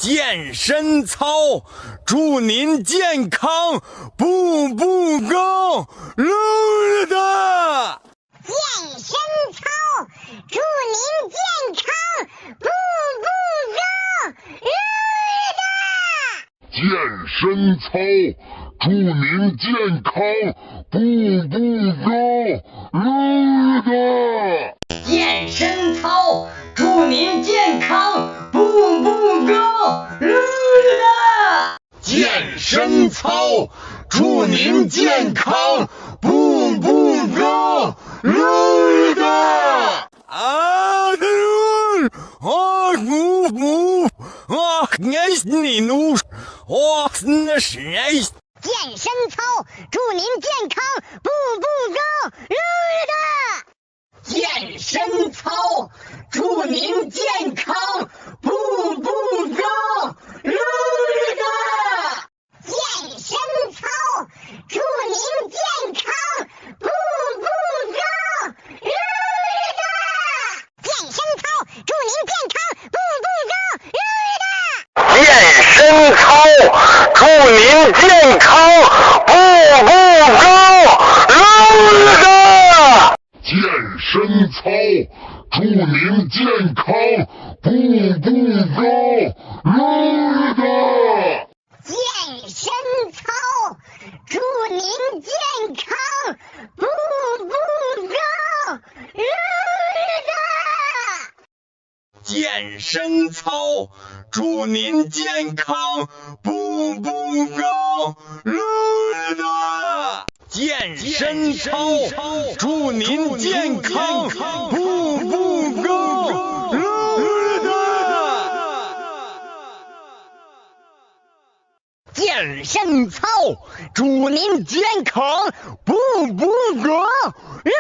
健身操，祝您健康，步步高，噜的。健身操，祝您健康，步步高，噜的。健身操，祝您健康，步步高，噜的。健身操，祝您健康，步步高，噜的。健身操，祝您健康，步步高，噜的。健身操，祝您健康，步步高，噜的。健身操，祝您健康，步步高，噜的。健身操，祝您健康，步步高，噜的。健身操，祝您健康，步步高，噜的。健身操，祝您健康，步步高，噜的。健身操，祝您健康，步步高，噜的。健身操，祝您健康，步步高，噜的。健身操，祝您健康，步步高，噜的。健身操，祝您健康，步步高，噜的。健身操，祝您健康，步步高，噜